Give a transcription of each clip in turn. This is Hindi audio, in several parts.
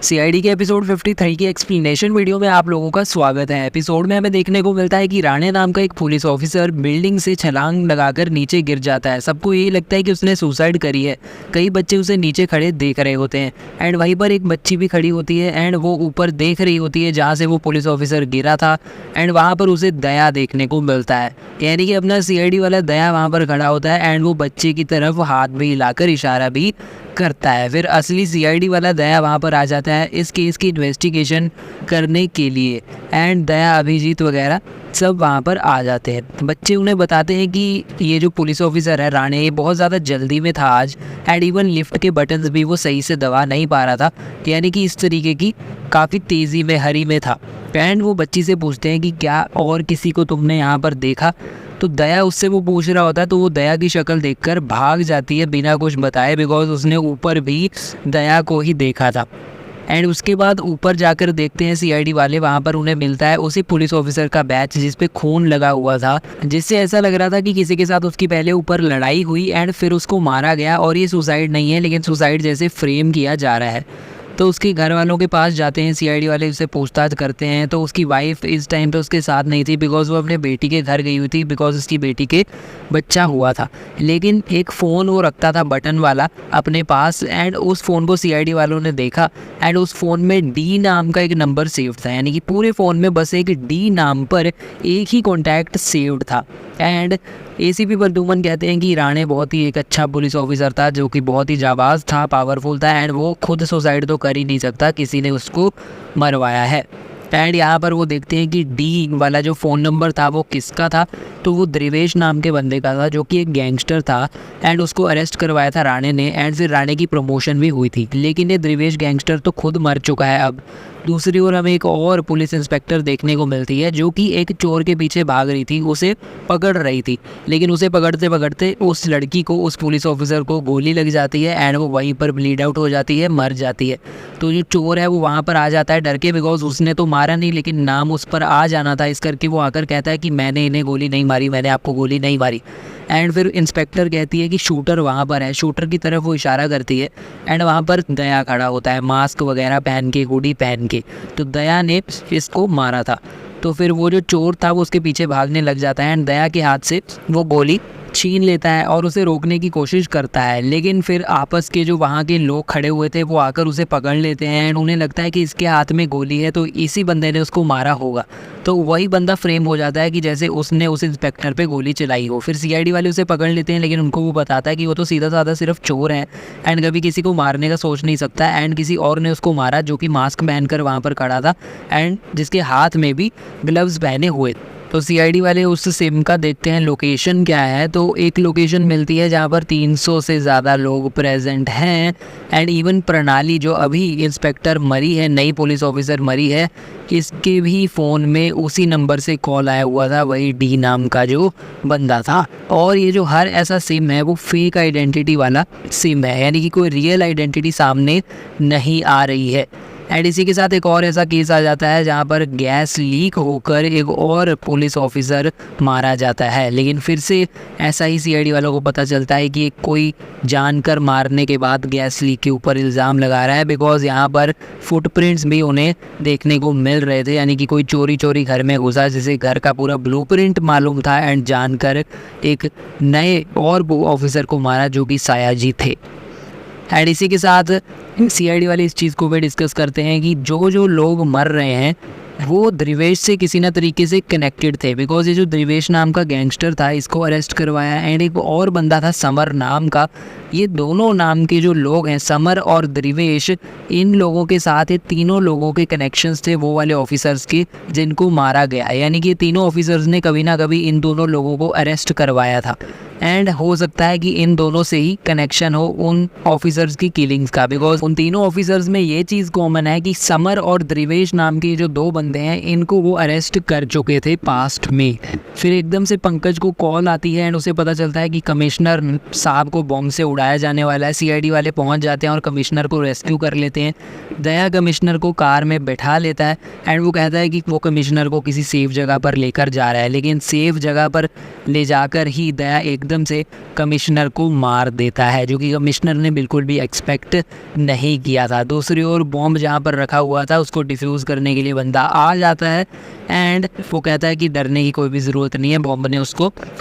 सीआईडी के एपिसोड 53 की एक्सप्लेनेशन वीडियो में आप लोगों का स्वागत है। एपिसोड में हमें देखने को मिलता है कि राणे नाम का एक पुलिस ऑफिसर बिल्डिंग से छलांग लगाकर नीचे गिर जाता है। सबको यही लगता है कि उसने सुसाइड करी है। कई बच्चे उसे नीचे खड़े देख रहे होते हैं एंड वहीं पर एक बच्ची भी खड़ी होती है एंड वो ऊपर देख रही होती है जहाँ से वो पुलिस ऑफिसर गिरा था एंड वहाँ पर उसे दया देखने को मिलता है। यानी कि अपना सीआईडी वाला दया वहाँ पर खड़ा होता है एंड वो बच्चे की तरफ हाथ भी हिलाकर इशारा भी करता है। फिर असली सीआईडी वाला दया वहाँ पर आ जाता है इस केस की इन्वेस्टिगेशन करने के लिए एंड दया, अभिजीत वगैरह सब वहाँ पर आ जाते हैं। बच्चे उन्हें बताते हैं कि ये जो पुलिस ऑफिसर है राणे, ये बहुत ज़्यादा जल्दी में था आज एंड इवन लिफ्ट के बटन्स भी वो सही से दबा नहीं पा रहा था, यानी कि इस तरीके की काफ़ी तेज़ी में हरी में था। एंड वो बच्ची से पूछते हैं कि क्या और किसी को तुमने यहाँ पर देखा, तो दया उससे वो पूछ रहा होता है तो वो दया की शक्ल देखकर भाग जाती है बिना कुछ बताए, बिकॉज उसने ऊपर भी दया को ही देखा था। एंड उसके बाद ऊपर जाकर देखते हैं सीआईडी वाले, वहाँ पर उन्हें मिलता है उसी पुलिस ऑफिसर का बैच जिस पे खून लगा हुआ था, जिससे ऐसा लग रहा था कि किसी के साथ उसकी पहले ऊपर लड़ाई हुई एंड फिर उसको मारा गया और ये सुसाइड नहीं है लेकिन सुसाइड जैसे फ्रेम किया जा रहा है। तो उसके घर वालों के पास जाते हैं सीआईडी वाले, उससे पूछताछ करते हैं तो उसकी वाइफ इस टाइम पे उसके साथ नहीं थी बिकॉज वो अपने बेटी के घर गई हुई थी, बिकॉज उसकी बेटी के बच्चा हुआ था। लेकिन एक फ़ोन वो रखता था बटन वाला अपने पास एंड उस फ़ोन को सीआईडी वालों ने देखा एंड उस फ़ोन में डी नाम का एक नंबर सेव्ड था, यानी कि पूरे फ़ोन में बस एक डी नाम पर एक ही कॉन्टैक्ट सेव्ड था। एंड एसीपी प्रद्युमन कहते हैं कि राणे बहुत ही एक अच्छा पुलिस ऑफिसर था जो कि बहुत ही जाबाज था, पावरफुल था एंड वो खुद सुसाइड तो कर ही नहीं सकता, किसी ने उसको मरवाया है। एंड यहाँ पर वो देखते हैं कि डी वाला जो फ़ोन नंबर था वो किसका था, तो वो द्रिवेश नाम के बंदे का था जो कि एक गैंगस्टर था एंड उसको अरेस्ट करवाया था राणे ने एंड फिर राणे की प्रमोशन भी हुई थी। लेकिन ये द्रिवेश गैंगस्टर तो खुद मर चुका है अब। दूसरी ओर हमें एक और पुलिस इंस्पेक्टर देखने को मिलती है जो कि एक चोर के पीछे भाग रही थी, उसे पकड़ रही थी, लेकिन उसे पकड़ते पकड़ते उस लड़की को, उस पुलिस ऑफिसर को गोली लग जाती है एंड वो वहीं पर ब्लीड आउट हो जाती है, मर जाती है। तो जो चोर है वो वहाँ पर आ जाता है डर के, बिकॉज उसने तो मारा नहीं लेकिन नाम उस पर आ जाना था, इस करके वो आकर कहता है कि मैंने इन्हें गोली नहीं मारी, मैंने आपको गोली नहीं मारी। एंड फिर इंस्पेक्टर कहती है कि शूटर वहाँ पर है, शूटर की तरफ वो इशारा करती है एंड वहाँ पर दया खड़ा होता है मास्क वगैरह पहन के, हुडी पहन के। तो दया ने इसको मारा था। तो फिर वो जो चोर था वो उसके पीछे भागने लग जाता है एंड दया के हाथ से वो गोली छीन लेता है और उसे रोकने की कोशिश करता है, लेकिन फिर आपस के जो वहाँ के लोग खड़े हुए थे वो आकर उसे पकड़ लेते हैं एंड उन्हें लगता है कि इसके हाथ में गोली है तो इसी बंदे ने उसको मारा होगा। तो वही बंदा फ्रेम हो जाता है कि जैसे उसने उस इंस्पेक्टर पे गोली चलाई हो। फिर सीआईडी वाले उसे पकड़ लेते हैं लेकिन उनको वो बताता है कि वो तो सीधा साधा सिर्फ चोर है एंड कभी किसी को मारने का सोच नहीं सकता एंड किसी और ने उसको मारा जो कि मास्क पहनकर वहाँ पर खड़ा था एंड जिसके हाथ में भी ग्लव्स पहने हुए। तो सीआईडी वाले उस सिम का देखते हैं लोकेशन क्या है, तो एक लोकेशन मिलती है जहाँ पर 300 से ज़्यादा लोग प्रेजेंट हैं एंड इवन प्रणाली जो अभी इंस्पेक्टर मरी है, नई पुलिस ऑफिसर मरी है, इसके भी फ़ोन में उसी नंबर से कॉल आया हुआ था, वही डी नाम का जो बंदा था। और ये जो हर ऐसा सिम है वो फेक आइडेंटिटी वाला सिम है, यानी कि कोई रियल आइडेंटिटी सामने नहीं आ रही है। एंड इसी के साथ एक और ऐसा केस आ जाता है जहाँ पर गैस लीक होकर एक और पुलिस ऑफिसर मारा जाता है, लेकिन फिर से ऐसा ही सीआईडी वालों को पता चलता है कि कोई जानकर मारने के बाद गैस लीक के ऊपर इल्ज़ाम लगा रहा है, बिकॉज यहाँ पर फुटप्रिंट्स भी उन्हें देखने को मिल रहे थे, यानी कि कोई चोरी चोरी घर में घुसा जिसे घर का पूरा ब्लूप्रिंट मालूम था एंड जानकर एक नए और ऑफिसर को मारा जो कि सायाजी थे। एंड इसी के साथ सीआईडी वाले इस चीज़ को भी डिस्कस करते हैं कि जो लोग मर रहे हैं वो द्रिवेश से किसी ना तरीके से कनेक्टेड थे, बिकॉज ये जो द्रिवेश नाम का गैंगस्टर था इसको अरेस्ट करवाया एंड एक और बंदा था समर नाम का। ये दोनों नाम के जो लोग हैं समर और द्रिवेश, इन लोगों के साथ ये तीनों लोगों के कनेक्शंस थे वो वाले ऑफिसर्स के जिनको मारा गया, यानी कि तीनों ऑफिसर्स ने कभी ना कभी इन दोनों लोगों को अरेस्ट करवाया था एंड हो सकता है कि इन दोनों से ही कनेक्शन हो उन ऑफिसर्स की किलिंग्स का, बिकॉज उन तीनों ऑफिसर्स में ये चीज़ कॉमन है कि समर और द्रिवेश नाम के जो दो बंदे हैं इनको वो अरेस्ट कर चुके थे पास्ट में। फिर एकदम से पंकज को कॉल आती है एंड उसे पता चलता है कि कमिश्नर साहब को बॉम्ब से उड़ाया जाने वाला है। सीआईडी वाले पहुंच जाते हैं और कमिश्नर को रेस्क्यू कर लेते हैं। दया कमिश्नर को कार में बैठा लेता है एंड वो कहता है कि वो कमिश्नर को किसी सेफ जगह पर लेकर जा रहा है, लेकिन सेफ जगह पर ले जाकर ही दया एकदम से कमिश्नर को मार देता है, जो कि कमिश्नर ने बिल्कुल भी एक्सपेक्ट नहीं किया था। दूसरी ओर बॉम्ब जहाँ पर रखा हुआ था उसको डिफ्यूज़ करने के लिए बंदा आ जाता है एंड वो कहता है कि डरने की कोई भी ज़रूरत नहीं है,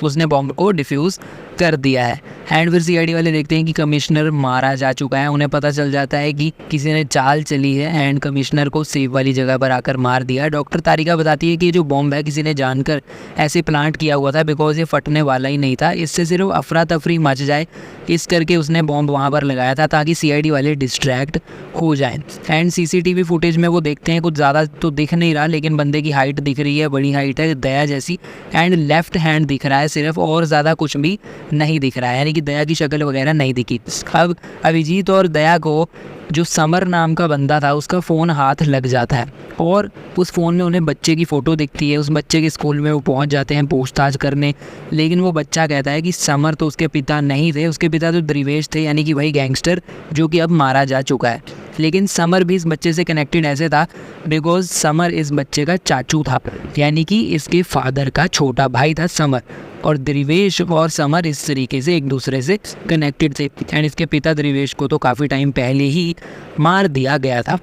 उसने बॉम्ब को डिफ्यूज़ कर दिया है। एंड फिर सीआईडी वाले देखते हैं कि कमिश्नर मारा जा चुका है। उन्हें पता चल जाता है कि किसी ने चाल चली है एंड कमिश्नर को सेफ वाली जगह पर आकर मार दिया। डॉक्टर तारिका बताती है कि ये जो बॉम्ब है किसी ने जानकर ऐसे प्लांट किया हुआ था, बिकॉज ये फटने वाला ही नहीं था, इससे सिर्फ अफरा तफरी मच जाए इस करके उसने बॉम्ब वहाँ पर लगाया था ताकि सीआईडी वाले डिस्ट्रैक्ट हो जाएं। एंड सीसीटीवी फुटेज में वो देखते हैं कुछ ज़्यादा तो दिख नहीं रहा, लेकिन बंदे की हाइट दिख रही है, बड़ी हाइट है दया जैसी, एंड लेफ्ट हैंड दिख रहा है सिर्फ, और ज़्यादा कुछ भी नहीं दिख रहा है, यानी कि दया की शक्ल वगैरह नहीं दिखी। अब अभिजीत और दया को जो समर नाम का बंदा था उसका फ़ोन हाथ लग जाता है और उस फ़ोन में उन्हें बच्चे की फ़ोटो दिखती है। उस बच्चे के स्कूल में वो पहुंच जाते हैं पूछताछ करने, लेकिन वो बच्चा कहता है कि समर तो उसके पिता नहीं थे, उसके पिता तो द्रिवेश थे, यानी कि वही गैंगस्टर जो कि अब मारा जा चुका है। लेकिन समर भी इस बच्चे से कनेक्टेड ऐसे था बिकॉज समर इस बच्चे का चाचू था, यानी कि इसके फादर का छोटा भाई था समर, और द्रिवेश और समर इस तरीके से एक दूसरे से कनेक्टेड थे। एंड इसके पिता द्रिवेश को तो काफ़ी टाइम पहले ही मार दिया गया था।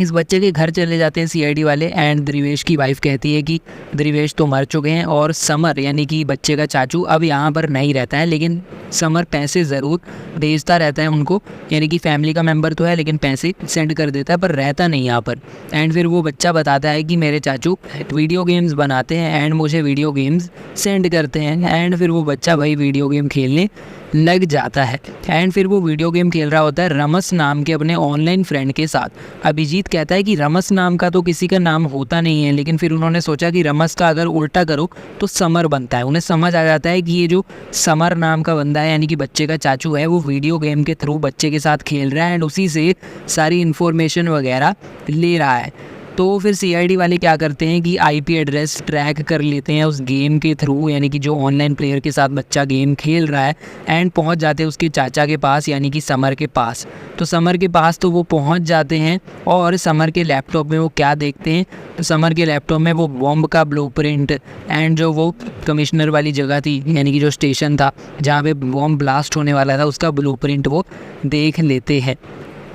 इस बच्चे के घर चले जाते हैं सीआईडी वाले एंड द्रिवेश की वाइफ कहती है कि द्रिवेश तो मर चुके हैं और समर यानी कि बच्चे का चाचू अब यहाँ पर नहीं रहता है, लेकिन समर पैसे ज़रूर भेजता रहता है उनको, यानी कि फैमिली का मेंबर तो है लेकिन पैसे सेंड कर देता है पर रहता नहीं यहाँ पर। एंड फिर वो बच्चा बताता है कि मेरे चाचू वीडियो गेम्स बनाते हैं एंड मुझे वीडियो गेम्स सेंड करते हैं। एंड फिर वो बच्चा भाई वीडियो गेम खेलने लग जाता है एंड फिर वो वीडियो गेम खेल रहा होता है रमस नाम के अपने ऑनलाइन फ्रेंड के साथ। अभिजीत कहता है कि रमस नाम का तो किसी का नाम होता नहीं है, लेकिन फिर उन्होंने सोचा कि रमस का अगर उल्टा करो तो समर बनता है। उन्हें समझ आ जाता है कि ये जो समर नाम का बंदा है यानी कि बच्चे का चाचू है वो वीडियो गेम के थ्रू बच्चे के साथ खेल रहा है एंड उसी से सारी इन्फॉर्मेशन वगैरह ले रहा है। तो फिर सीआईडी वाले क्या करते हैं कि आईपी एड्रेस ट्रैक कर लेते हैं उस गेम के थ्रू, यानी कि जो ऑनलाइन प्लेयर के साथ बच्चा गेम खेल रहा है, एंड पहुंच जाते हैं उसके चाचा के पास यानी कि समर के पास। तो समर के पास तो वो पहुंच जाते हैं और समर के लैपटॉप में वो क्या देखते हैं, तो समर के लैपटॉप में वो बॉम्ब का ब्लूप्रिंट एंड जो वो कमिश्नर वाली जगह थी यानी कि जो स्टेशन था जहाँ पे बॉम्ब ब्लास्ट होने वाला था उसका ब्लूप्रिंट वो देख लेते हैं।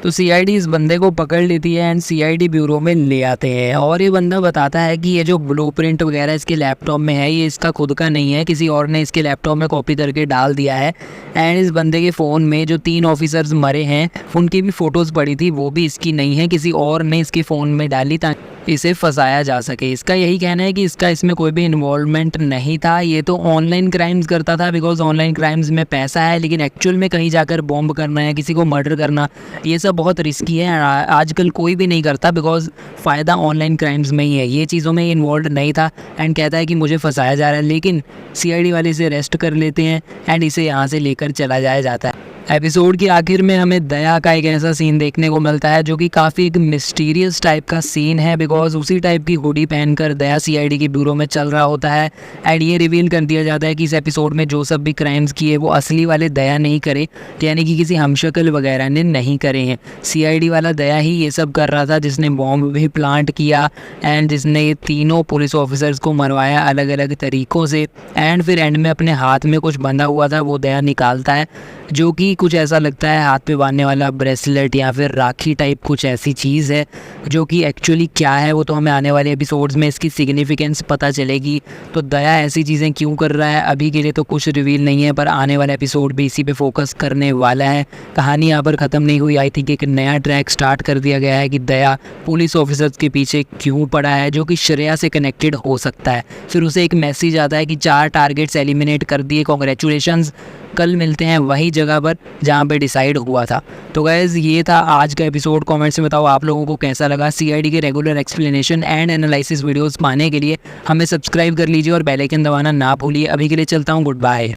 तो सीआईडी इस बंदे को पकड़ लेती है एंड सीआईडी ब्यूरो में ले आते हैं और ये बंदा बताता है कि ये जो ब्लूप्रिंट वगैरह इसके लैपटॉप में है ये इसका खुद का नहीं है, किसी और ने इसके लैपटॉप में कॉपी करके डाल दिया है। एंड इस बंदे के फ़ोन में जो 3 ऑफिसर्स मरे हैं उनकी भी फ़ोटोज़ पड़ी थी, वो भी इसकी नहीं है, किसी और ने इसके फ़ोन में डाली ताकि इसे फंसाया जा सके। इसका यही कहना है कि इसका इसमें कोई भी इन्वॉल्वमेंट नहीं था, ये तो ऑनलाइन क्राइम्स करता था बिकॉज ऑनलाइन क्राइम्स में पैसा है, लेकिन एक्चुअल में कहीं जाकर बॉम्ब करना है, किसी को मर्डर करना, ये सब बहुत रिस्की है, आजकल कोई भी नहीं करता बिकॉज फ़ायदा ऑनलाइन क्राइम्स में ही है। ये चीज़ों में इन्वॉल्व नहीं था एंड कहता है कि मुझे फंसाया जा रहा है, लेकिन सीआईडी वाले इसे अरेस्ट कर लेते हैं एंड इसे यहाँ से लेकर चला जाया जाता है। एपिसोड के आखिर में हमें दया का एक ऐसा सीन देखने को मिलता है जो कि काफ़ी एक मिस्टीरियस टाइप का सीन है बिकॉज उसी टाइप की हुडी पहनकर दया सीआईडी के ब्यूरो में चल रहा होता है एंड ये रिवील कर दिया जाता है कि इस एपिसोड में जो सब भी क्राइम्स किए वो असली वाले दया नहीं करे, यानी कि किसी हमशक्ल वगैरह ने नहीं करे हैं। सीआईडी वाला दया ही ये सब कर रहा था जिसने बॉम्ब भी प्लांट किया एंड जिसने ये तीनों पुलिस ऑफिसर्स को मरवाया अलग अलग तरीक़ों से। एंड फिर एंड में अपने हाथ में कुछ बंधा हुआ था वो दया निकालता है जो कि कुछ ऐसा लगता है हाथ पे बांधने वाला ब्रेसलेट या फिर राखी टाइप कुछ ऐसी चीज़ है, जो कि एक्चुअली क्या है वो तो हमें आने वाले एपिसोड्स में इसकी सिग्निफिकेंस पता चलेगी। तो दया ऐसी चीज़ें क्यों कर रहा है अभी के लिए तो कुछ रिवील नहीं है, पर आने वाला एपिसोड भी इसी पे फोकस करने वाला है। कहानी यहाँ पर ख़त्म नहीं हुई, आई थिंक एक नया ट्रैक स्टार्ट कर दिया गया है कि दया पुलिस ऑफिसर्स के पीछे क्यों पड़ा है, जो कि श्रेया से कनेक्टेड हो सकता है। फिर उसे एक मैसेज आता है कि 4 टारगेट्स एलिमिनेट कर दिए, कॉन्ग्रेचुलेशंस, कल मिलते हैं वही जगह पर जहाँ पे डिसाइड हुआ था। तो गाइस ये था आज का एपिसोड। कमेंट्स में बताओ आप लोगों को कैसा लगा। सीआईडी के regular explanation and analysis videos पाने के लिए हमें सब्सक्राइब कर लीजिए और बेल आइकन दबाना ना भूलिए। अभी के लिए चलता हूँ, गुड बाय।